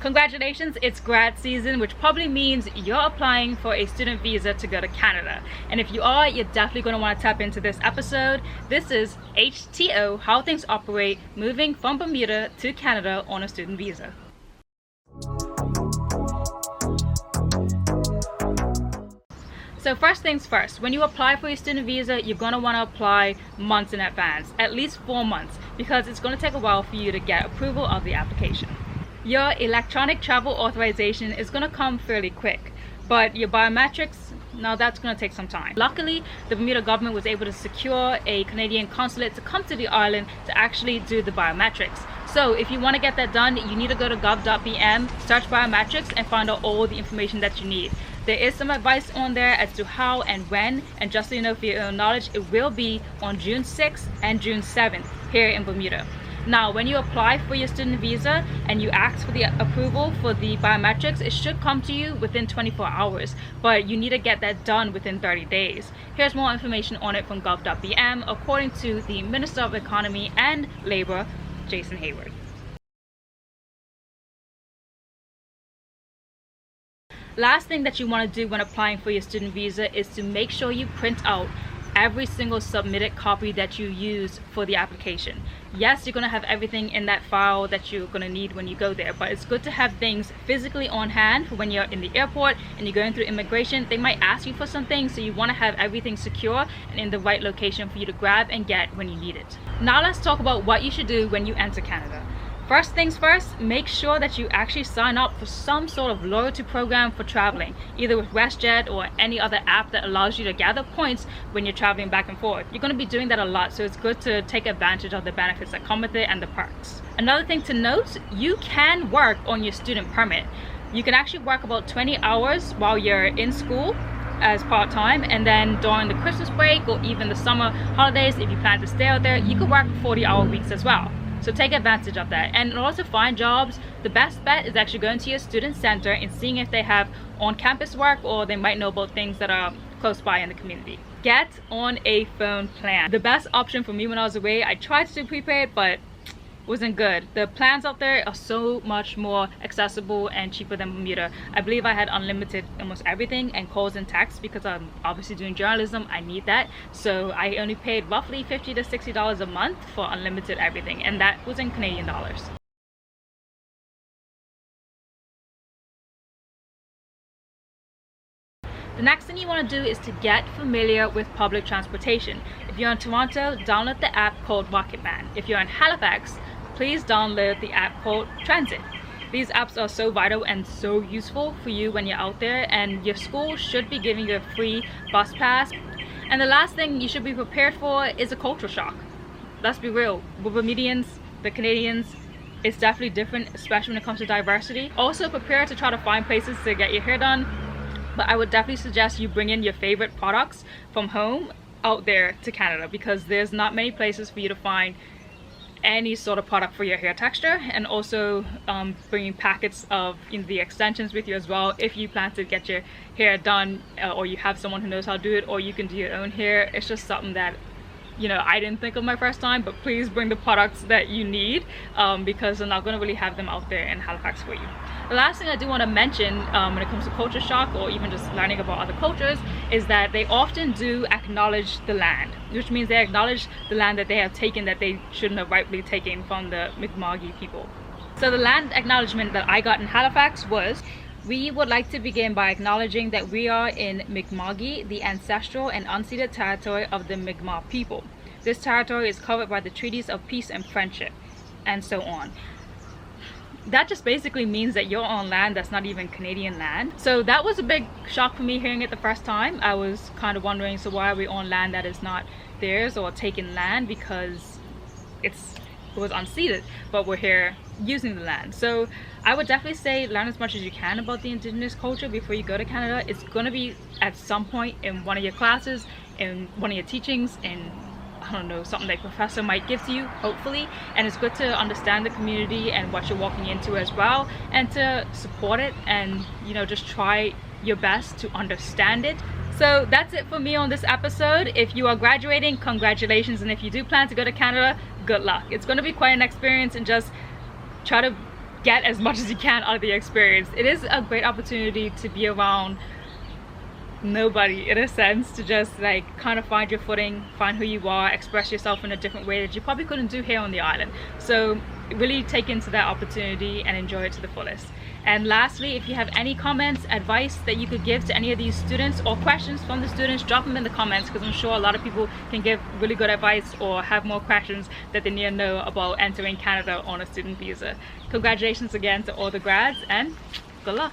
Congratulations, it's grad season, which probably means you're applying for a student visa to go to Canada. And if you are, you're definitely going to want to tap into this episode. This is HTO, how things operate, moving from Bermuda to Canada on a student visa. So first things first, when you apply for your student visa, you're going to want to apply months in advance, at least 4 months, because it's going to take a while for you to get approval of the application. Your electronic travel authorization is going to come fairly quick, but your biometrics, now that's going to take some time. Luckily, the Bermuda government was able to secure a Canadian consulate to come to the island to actually do the biometrics. So if you want to get that done, you need to go to gov.bm, search biometrics, and find out all the information that you need. There is some advice on there as to how and when, and just so you know for your own knowledge, it will be on June 6th and June 7th here in Bermuda. Now, when you apply for your student visa and you ask for the approval for the biometrics, it should come to you within 24 hours, but you need to get that done within 30 days. Here's more information on it from gov.bm, according to the Minister of Economy and Labor, Jason Hayward. Last thing that you want to do when applying for your student visa is to make sure you print out every single submitted copy that you use for the application. Yes, you're going to have everything in that file that you're going to need when you go there, but it's good to have things physically on hand for when you're in the airport and you're going through immigration. They might ask you for something, so you want to have everything secure and in the right location for you to grab and get when you need it. Now let's talk about what you should do when you enter Canada. First things first, make sure that you actually sign up for some sort of loyalty program for traveling, either with WestJet or any other app that allows you to gather points when you're traveling back and forth. You're going to be doing that a lot, so it's good to take advantage of the benefits that come with it and the perks. Another thing to note, you can work on your student permit. You can actually work about 20 hours while you're in school as part-time, and then during the Christmas break or even the summer holidays, if you plan to stay out there, you can work 40-hour weeks as well. So take advantage of that. And in order to find jobs, the best bet is actually going to your student center and seeing if they have on-campus work, or they might know about things that are close by in the community. Get on a phone plan. The best option for me when I was away, I tried to do prepaid, but wasn't good. The plans out there are so much more accessible and cheaper than Bermuda. I believe I had unlimited almost everything and calls and texts because I'm obviously doing journalism. I need that. So I only paid roughly $50 to $60 a month for unlimited everything, and that was in Canadian dollars. The next thing you want to do is to get familiar with public transportation. If you're in Toronto, download the app called Rocketman. If you're in Halifax, please download the app called Transit. These apps are so vital and so useful for you when you're out there, and your school should be giving you a free bus pass. And the last thing you should be prepared for is a culture shock. Let's be real, the Bermudians, the Canadians, it's definitely different, especially when it comes to diversity. Also prepare to try to find places to get your hair done, but I would definitely suggest you bring in your favorite products from home out there to Canada, because there's not many places for you to find any sort of product for your hair texture. And also bringing packets of the extensions with you as well if you plan to get your hair done, or you have someone who knows how to do it, or you can do your own hair. It's just something that I didn't think of my first time, but please bring the products that you need, because they're not going to really have them out there in Halifax for you. The last thing I do want to mention when it comes to culture shock, or even just learning about other cultures, is that they often do acknowledge the land, which means they acknowledge the land that they have taken that they shouldn't have rightfully taken from the Mi'kmaq people. So the land acknowledgement that I got in Halifax was: we would like to begin by acknowledging that we are in Mi'kmaq, the ancestral and unceded territory of the Mi'kmaq people. This territory is covered by the treaties of peace and friendship, and so on. That just basically means that you're on land that's not even Canadian land. So that was a big shock for me hearing it the first time. I was kind of wondering, so why are we on land that is not theirs, or taken land, because it was unceded, but we're here using the land. So I would definitely say learn as much as you can about the indigenous culture before you go to Canada. It's going to be at some point in one of your classes, in one of your teachings, in I don't know, something that professor might give to you, hopefully. And it's good to understand the community and what you're walking into as well, and to support it, and just try your best to understand it. So that's it for me on this episode. If you are graduating, congratulations, and if you do plan to go to Canada, good luck. It's going to be quite an experience, and just try to get as much as you can out of the experience. It is a great opportunity to be around nobody, in a sense, to just like kind of find your footing, find who you are, express yourself in a different way that you probably couldn't do here on the island. So really take into that opportunity and enjoy it to the fullest. And lastly, if you have any comments, advice that you could give to any of these students, or questions from the students, drop them in the comments, because I'm sure a lot of people can give really good advice or have more questions that they need to know about entering Canada on a student visa. Congratulations again to all the grads, and good luck.